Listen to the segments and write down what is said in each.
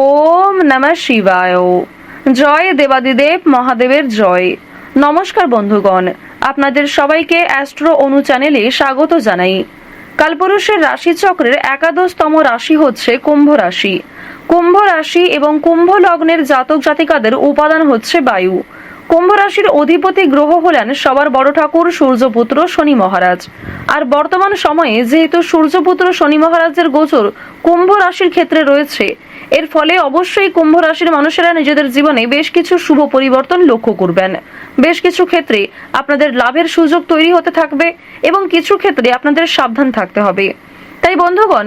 ওম নমঃ শিবায়। জয় দেবাদিদেব মহাদেবের জয়। নমস্কার বন্ধুগণ, আপনাদের সবাইকে অ্যাস্ট্রো অনু চ্যানেলে স্বাগত জানাই। কালপুরুষের রাশিচক্রের একাদশতম রাশি হচ্ছে কুম্ভ রাশি। কুম্ভ রাশি এবং কুম্ভ লগ্নের জাতক জাতিকাদের উপাদান হচ্ছে বায়ু। কুম্ভ রাশির অধিপতি গ্রহ হলেন সবার বড় ঠাকুর সূর্যপুত্র শনি মহারাজ। আর বর্তমান সময়ে যেহেতু সূর্যপুত্র শনি মহারাজের গোচর কুম্ভ রাশির ক্ষেত্রে রয়েছে, এর ফলে অবশ্যই কুম্ভ রাশির মানুষেরা নিজেদের জীবনে বেশ কিছু শুভ পরিবর্তন লক্ষ্য করবেন। বেশ কিছু ক্ষেত্রে আপনাদের লাভের সুযোগ তৈরি হতে থাকবে এবং কিছু ক্ষেত্রে আপনাদের সাবধান থাকতে হবে। তাই বন্ধুগণ,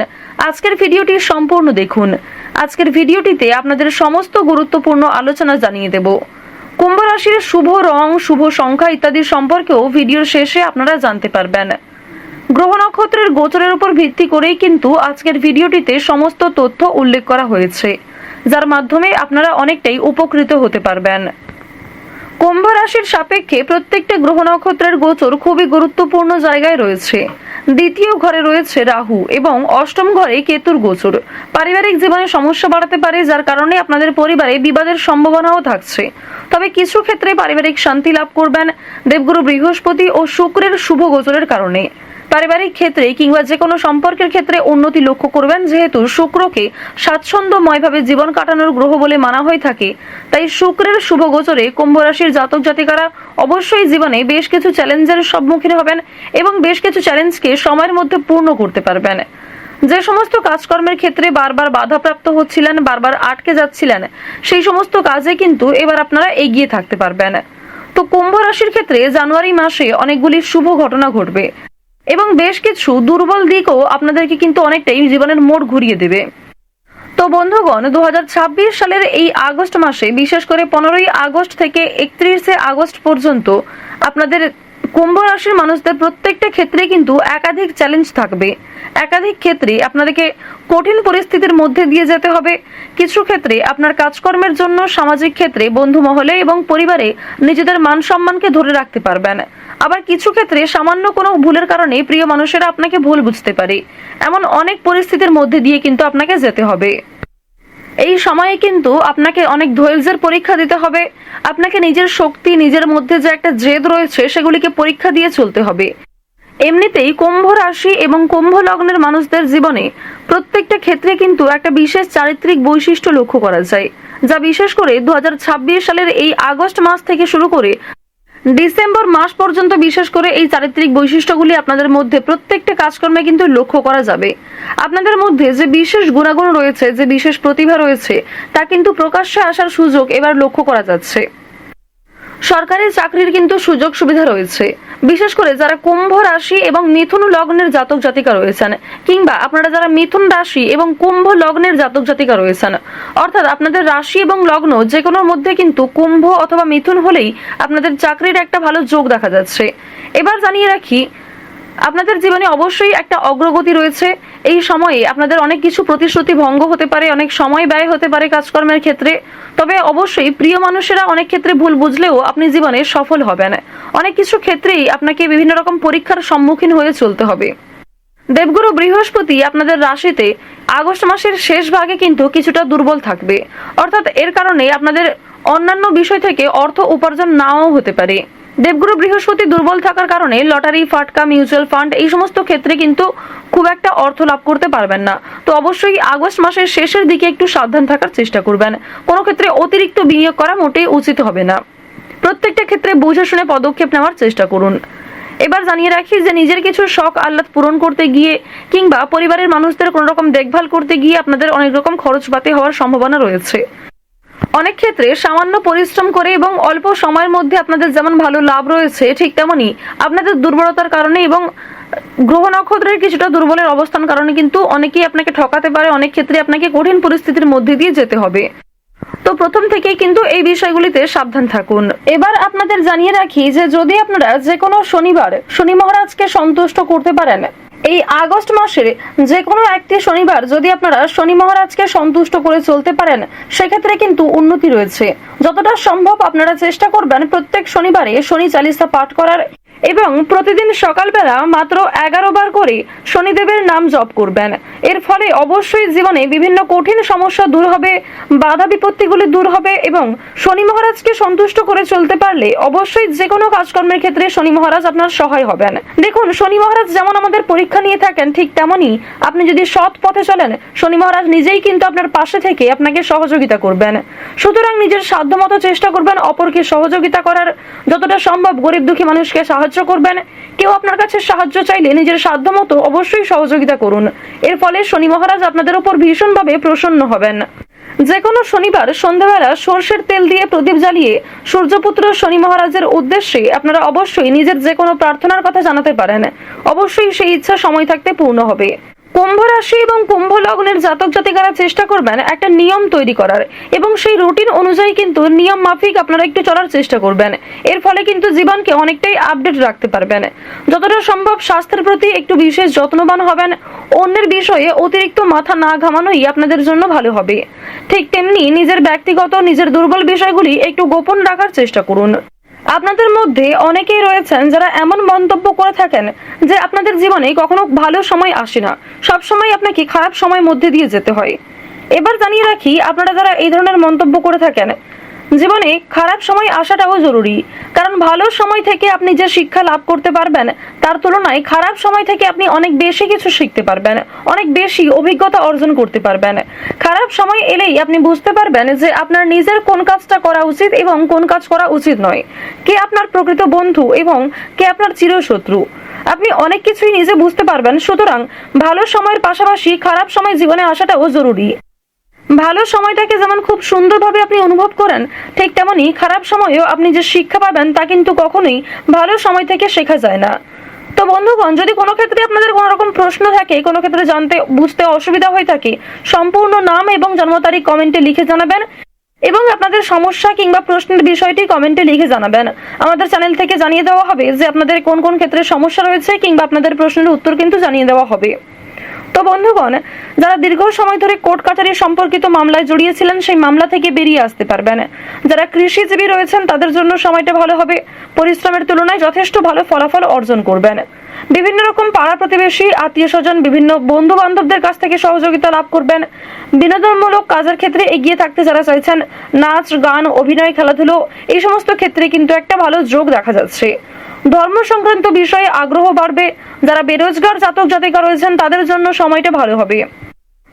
আজকের ভিডিওটি সম্পূর্ণ দেখুন। আজকের ভিডিওটিতে আপনাদের সমস্ত গুরুত্বপূর্ণ আলোচনা জানিয়ে দেব। কুম্ভ রাশির শুভ রং, শুভ সংখ্যা ইত্যাদি সম্পর্কেও ভিডিওর শেষে আপনারা জানতে পারবেন। গ্রহ নক্ষত্রের গোচরের উপর ভিত্তি করেই কিন্তু আজকের ভিডিওটিতে সমস্ত তথ্য উল্লেখ করা হয়েছে, যার মাধ্যমে আপনারা অনেকটাই উপকৃত হতে পারবেন। কুম্ভ রাশির সাপেক্ষে প্রত্যেকটা গ্রহ নক্ষত্রের গোচর খুবই গুরুত্বপূর্ণ জায়গায় রয়েছে। দ্বিতীয় ঘরে রয়েছে রাহু এবং অষ্টম ঘরে কেতুর গোচর। পারিবারিক জীবনে সমস্যা বাড়াতে পারে, যার কারণে আপনাদের পরিবারে বিবাদের সম্ভাবনাও থাকছে। তবে কিছু ক্ষেত্রে পারিবারিক শান্তি লাভ করবেন দেবগুরু বৃহস্পতি ও শুক্রের শুভ গোচরের কারণে। পারিবারিক ক্ষেত্রে কিংবা যে কোনো সম্পর্কের ক্ষেত্রে উন্নতি লক্ষ্য করবেন, যেহেতু শুক্রকে স্বাচ্ছন্দ্যময়ভাবে জীবন কাটানোর গ্রহ বলে মানা হয়ে থাকে। তাই শুক্রের শুভ গোচরে কুম্ভ রাশির জাতক জাতিকারা অবশ্যই জীবনে বেশ কিছু চ্যালেঞ্জের সম্মুখীন হবেন এবং বেশ কিছু চ্যালেঞ্জকে সময়ের মধ্যে পূর্ণ করতে পারবেন। যে সমস্ত কাজকর্মের ক্ষেত্রে বারবার বাধাপ্রাপ্ত হচ্ছিলেন, বারবার আটকে যাচ্ছিলেন, সেই সমস্ত কাজে কিন্তু এবার আপনারা এগিয়ে থাকতে পারবেন। তো কুম্ভ রাশির ক্ষেত্রে জানুয়ারি মাসে অনেকগুলি শুভ ঘটনা ঘটবে এবং বেশ কিছু দুর্বল দিকও আপনাদেরকে কিন্তু অনেকটাই জীবনের মোড় ঘুরিয়ে দেবে। তো বন্ধুগণ, 2026 সালের এই আগস্ট মাসে, বিশেষ করে 15ই আগস্ট থেকে 31শে আগস্ট পর্যন্ত আপনাদের কুম্ভ রাশির মানুষদের প্রত্যেকটা ক্ষেত্রে কিন্তু একাধিক চ্যালেঞ্জ থাকবে। একাধিক ক্ষেত্রে আপনাদেরকে কঠিন পরিস্থিতির মধ্যে দিয়ে যেতে হবে। কিছু ক্ষেত্রে আপনার কাজকর্মের জন্য সামাজিক ক্ষেত্রে, বন্ধু মহলে এবং পরিবারে নিজেদের মান সম্মানকে ধরে রাখতে পারবেন। আবার কিছু ক্ষেত্রে সামান্য কোনো ভুলের কারণে প্রিয় মানুষেরা আপনাকে ভুল বুঝতে পারে। এমন অনেক পরিস্থিতির মধ্যে দিয়ে কিন্তু আপনাকে যেতে হবে। এই সময়ে কিন্তু আপনাকে অনেক ধৈর্যের পরীক্ষা দিতে হবে। আপনাকে নিজের শক্তি, নিজের মধ্যে যে একটা জেদ রয়েছে, সেগুলিকে পরীক্ষা দিয়ে চলতে হবে। এমনিতেই কুম্ভ রাশি এবং কুম্ভ লগ্নের মানুষদের জীবনে প্রত্যেকটা ক্ষেত্রে কিন্তু একটা বিশেষ চারিত্রিক বৈশিষ্ট্য লক্ষ্য করা যায়, যা বিশেষ করে 2026 সালের এই আগস্ট মাস থেকে শুরু করে ডিসেম্বর মাস পর্যন্ত বিশেষ করে এই চারিত্রিক বৈশিষ্ট্যগুলি আপনাদের মধ্যে প্রত্যেকটা কাজকর্মে কিন্তু লক্ষ্য করা যাবে। আপনাদের মধ্যে যে বিশেষ গুণাগুণ রয়েছে, যে বিশেষ প্রতিভা রয়েছে, তা কিন্তু প্রকাশ্যে আসার সুযোগ এবার লক্ষ্য করা যাচ্ছে। সরকারি চাকরির কিন্তু সুযোগ সুবিধা রয়েছে, বিশেষ করে যারা কুম্ভ রাশি এবং মিথুন লগ্নের জাতক জাতিকা রয়েছেন, কিংবা আপনারা যারা মিথুন রাশি এবং কুম্ভ লগ্নের জাতক জাতিকা রয়েছেন, অর্থাৎ আপনাদের রাশি এবং লগ্ন যে কোনোর মধ্যে কিন্তু কুম্ভ অথবা মিথুন হলেই আপনাদের চাকরির একটা ভালো যোগ দেখা যাচ্ছে। এবার জানিয়ে রাখি, আপনাদের জীবনে অবশ্যই একটা অগ্রগতি রয়েছে। এই সময়ে আপনাদের অনেক কিছু প্রতিশ্রুতি ভঙ্গ হতে পারে, অনেক সময় ব্যয় হতে পারে কাজকর্মের ক্ষেত্রে। তবে অবশ্যই প্রিয় মানুষেরা অনেক ক্ষেত্রে ভুল বুঝলেও আপনি জীবনে সফল হবেন। অনেক কিছু ক্ষেত্রেই আপনাকে বিভিন্ন রকম পরীক্ষার সম্মুখীন হয়ে চলতে হবে। দেবগুরু বৃহস্পতি আপনাদের রাশিতে আগস্ট মাসের শেষ ভাগে কিন্তু কিছুটা দুর্বল থাকবে, অর্থাৎ এর কারণে আপনাদের অন্যান্য বিষয় থেকে অর্থ উপার্জন নাও হতে পারে। দেবগুরু বৃহস্পতি দুর্বল থাকার কারণে লটারি, ফাটকা, মিউচুয়াল ফান্ড এই সমস্ত ক্ষেত্রে কিন্তু খুব একটা অর্থ লাভ করতে পারবেন না। তো অবশ্যই আগস্ট মাসের শেষের দিকে একটু সাবধান থাকার চেষ্টা করবেন। কোনো ক্ষেত্রে অতিরিক্ত বিনিয়োগ করা মোটেই উচিত হবে না। প্রত্যেকটা ক্ষেত্রে বুঝে শুনে পদক্ষেপ নেওয়ার চেষ্টা করুন। এবার জানিয়ে রাখি যে নিজের কিছু শখ আহ্লাদ পূরণ করতে গিয়ে কিংবা পরিবারের মানুষদের কোনো রকম দেখভাল করতে গিয়ে আপনাদের অনেক রকম খরচপাতি হওয়ার সম্ভাবনা রয়েছে। অনেক ক্ষেত্রে সামান্য পরিশ্রম করে এবং অল্প সময়ের মধ্যে আপনাদের যেমন ভালো লাভ রয়েছে, ঠিক তেমনি আপনাদের দুর্বলতার কারণে এবং গ্রহ নক্ষত্রের কিছুটা দুর্বলের অবস্থান কারণে কিন্তু অনেকেই আপনাকে ঠকাতে পারে। অনেক ক্ষেত্রে আপনাকে কঠিন পরিস্থিতির মধ্যে দিয়ে যেতে হবে। তো প্রথম থেকেই কিন্তু এই বিষয়গুলিতে সাবধান থাকুন। এবার আপনাদের জানিয়ে রাখি যে যদি আপনারা যে কোনো শনিবার শনি মহারাজকে সন্তুষ্ট করতে পারেন, এই আগস্ট মাসের যে কোনো একটি শনিবার যদি আপনারা শনি মহারাজকে সন্তুষ্ট করে চলতে পারেন, সেক্ষেত্রে কিন্তু উন্নতি রয়েছে। যতটা সম্ভব আপনারা চেষ্টা করবেন প্রত্যেক শনিবারে শনি চালিসা পাঠ করার এবং প্রতিদিন সকালবেলা মাত্র 11 বার করে শনিদেবের নাম জপ করবেন। এর ফলে অবশ্যই জীবনে বিভিন্ন কঠিন সমস্যা দূর হবে, বাধা বিপত্তিগুলি দূর হবে এবং শনি মহারাজকে সন্তুষ্ট করে চলতে পারলে অবশ্যই যে কোনো কাজকর্মের ক্ষেত্রে শনি মহারাজ আপনার সহায় হবেন। দেখুন, শনি মহারাজ যেমন আমাদের পরীক্ষা নিয়ে থাকেন, ঠিক তেমনি আপনি যদি সৎ পথে চলেন, শনি মহারাজ নিজেই কিন্তু আপনার পাশে থেকে আপনাকে সহযোগিতা করবেন। সুতরাং নিজের সাধ্যমতো চেষ্টা করবেন অপরকে সহযোগিতা করার, যতটা সম্ভব গরিব দুঃখী মানুষকে সাহায্য করবেন। কেউ আপনার কাছে সাহায্য চাইলে নিজের সাধ্যমতো অবশ্যই সহযোগিতা করুন। এর ফলে শনি মহারাজ আপনাদের উপর ভীষণভাবে প্রসন্ন হবেন। যে কোনো শনিবার সন্ধ্যাবেলা সর্ষের তেল দিয়ে প্রদীপ জ্বালিয়ে সূর্যপুত্র শনি মহারাজের উদ্দেশ্যে আপনারা অবশ্যই নিজের যে কোনো প্রার্থনার কথা জানাতে পারেন। অবশ্যই সেই ইচ্ছা সময় থাকতে পূর্ণ হবে। কুম্ভ রাশি এবং কুম্ভ লগ্নের জাতক জাতিকারা চেষ্টা করবেন একটা নিয়ম তৈরি করার এবং সেই রুটিন অনুযায়ী কিন্তু নিয়ম মাফিক আপনারা একটু চলার চেষ্টা করবেন। এর ফলে কিন্তু জীবনকে অনেকটাই আপডেট রাখতে পারবেন। যতটা সম্ভব স্বাস্থ্যের প্রতি একটু বিশেষ যত্নবান হবেন। অন্যের বিষয়ে অতিরিক্ত মাথা না ঘামানোই আপনাদের জন্য ভালো হবে। ঠিক তেমনি নিজের ব্যক্তিগত নিজের দুর্বল বিষয়গুলি একটু গোপন রাখার চেষ্টা করুন। আপনাদের মধ্যে অনেকেই রয়েছেন যারা এমন মন্তব্য করে থাকেন যে আপনাদের জীবনে কখনো ভালো সময় আসে না, সবসময় আপনাকে খারাপ সময়ের মধ্যে দিয়ে যেতে হয়। এবার জানিয়ে রাখি, আপনারা যারা এই ধরনের মন্তব্য করে থাকেন, জীবনে খারাপ সময় আসাটাও জরুরি। কারণ ভালো সময় থেকে আপনি যে শিক্ষা লাভ করতে পারবেন তার তুলনায় খারাপ সময় থেকে আপনি অনেক বেশি কিছু শিখতে পারবেন, অনেক বেশি অভিজ্ঞতা অর্জন করতে পারবেন। খারাপ সময় এলেই আপনি বুঝতে পারবেন যে আপনার নিজের কোন কাজটা করা উচিত এবং কোন কাজ করা উচিত নয়, কে আপনার প্রকৃত বন্ধু এবং কে আপনার চিরশত্রু। আপনি অনেক কিছুই নিজে বুঝতে পারবেন। সুতরাং ভালো সময়ের পাশাপাশি খারাপ সময় জীবনে আসাটাও জরুরি। ভালো সময়টাকে যেমন খুব সুন্দরভাবে আপনি অনুভব করেন, ঠিক তেমনি খারাপ সময়েও আপনি যে শিক্ষা পাবেন তা কিন্তু কখনোই ভালো সময় থেকে শেখা যায় না। তো বন্ধুগণ, যদি কোনো ক্ষেত্রে আপনাদের কোনো রকম প্রশ্ন থাকে, কোনো ক্ষেত্রে জানতে বুঝতে অসুবিধা হয়ে থাকে, সম্পূর্ণ নাম এবং জন্ম তারিখ কমেন্টে লিখে জানাবেন এবং আপনাদের সমস্যা কিংবা প্রশ্নের বিষয়টি কমেন্টে লিখে জানাবেন। আমাদের চ্যানেল থেকে জানিয়ে দেওয়া হবে যে আপনাদের কোন কোন ক্ষেত্রে সমস্যা রয়েছে কিংবা আপনাদের প্রশ্নের উত্তর কিন্তু জানিয়ে দেওয়া হবে। তো বন্ধুগণ, যারা দীর্ঘ সময় ধরে কোর্ট কাছারি সম্পর্কিত মামলায় জড়িয়েছিলেন, সেই মামলা থেকে বেরিয়ে আসতে পারবেন। যারা কৃষিজীবী রয়েছেন তাদের জন্য সময়টা ভালো হবে। পরিশ্রমের তুলনায় যথেষ্ট ভালো ফলাফল অর্জন করবেন। বিভিন্ন রকম পাড়া প্রতিবেশী, আত্মীয় স্বজন, বিভিন্ন বন্ধু বান্ধবদের কাছ থেকে সহযোগিতা লাভ করবেন। বিনোদনমূলক কাজের ক্ষেত্রে এগিয়ে থাকতে যারা চাইছেন, নাচ, গান, অভিনয়, খেলাধুলো, এই সমস্ত ক্ষেত্রে কিন্তু একটা ভালো যোগ দেখা যাচ্ছে। ধর্ম সংক্রান্ত বিষয়ে আগ্রহ বাড়বে। যারা বেরোজগার জাতক জাতিকা রয়েছেন তাদের জন্য সময়টা ভালো হবে।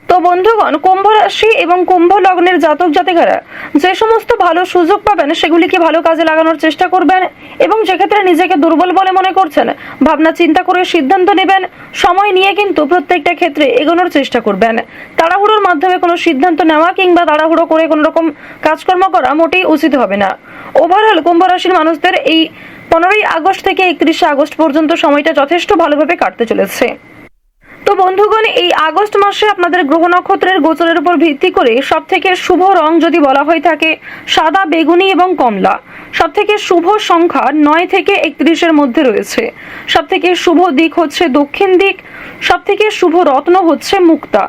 তো বন্ধুগণ, কুম্ভ রাশি এবং কুম্ভ লগ্নের জাতক জাতিকারা যে সমস্ত ভালো সুযোগ পাবেন সেগুলিকে ভালো কাজে লাগানোর চেষ্টা করবেন এবং যেক্ষেত্রে নিজেকে দুর্বল বলে মনে করছেন, ভাবনা চিন্তা করে সিদ্ধান্ত নেবেন। সময় নিয়ে কিন্তু প্রত্যেকটা ক্ষেত্রে এগোনোর চেষ্টা করবেন। তাড়াহুড়োর মাধ্যমে কোনো সিদ্ধান্ত নেওয়া কিংবা তাড়াহুড়ো করে কোনো রকম কাজকর্ম করা মোটেই উচিত হবে না। ওভারঅল কুম্ভ রাশির মানুষদের এই 15ই আগস্ট থেকে 31শে আগস্ট পর্যন্ত সময়টা যথেষ্ট ভালোভাবে কাটতে চলেছে। তো বন্ধুগণ, এই আগস্ট মাসে আপনাদের গ্রহ নক্ষত্রের গোচরের উপর ভিত্তি করে সব থেকে শুভ রং যদি বলা হয়ে থাকে সাদা, বেগুনি এবং কমলা। সব থেকে শুভ সংখ্যা 9 থেকে 31-এর মধ্যে রয়েছে। সব থেকে শুভ দিক হচ্ছে দক্ষিণ দিক। সব থেকে শুভ রত্ন হচ্ছে মুক্তা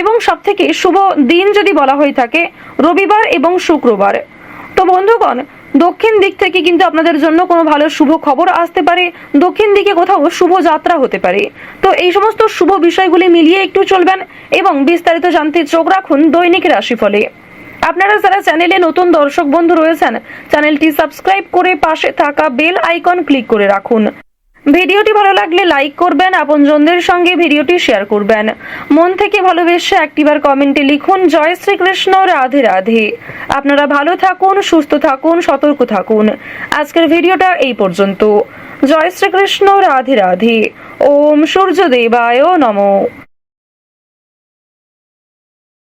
এবং সব থেকে শুভ দিন যদি বলা হয়ে থাকে রবিবার এবং শুক্রবার। তো বন্ধুগণ, দক্ষিণ দিক থেকে কিন্তু আপনাদের জন্য কোনো ভালো শুভ খবর আসতে পারে। দক্ষিণ দিকে কোথাও শুভ যাত্রা হতে পারে। তো এই সমস্ত শুভ বিষয়গুলি মিলিয়ে একটু চলবেন এবং বিস্তারিত জানতে চোখ রাখুন দৈনিক রাশিফলে। আপনারা যারা চ্যানেলে নতুন দর্শক বন্ধু রয়েছেন, চ্যানেলটি সাবস্ক্রাইব করে পাশে থাকা বেল আইকন ক্লিক করে রাখুন। ভিডিওটি ভালো লাগলে লাইক করবেন, আপনজনদের সঙ্গে ভিডিওটি শেয়ার করবেন। মন থেকে ভালোবেসে একটিবার কমেন্টে লিখুন জয় শ্রীকৃষ্ণ, রাধে রাধে। আপনারা ভালো থাকুন, সুস্থ থাকুন, সতর্ক থাকুন। আজকের ভিডিওটা এই পর্যন্ত। জয় শ্রীকৃষ্ণ, রাধে রাধে। ওম সূর্যদেবায় নমঃ।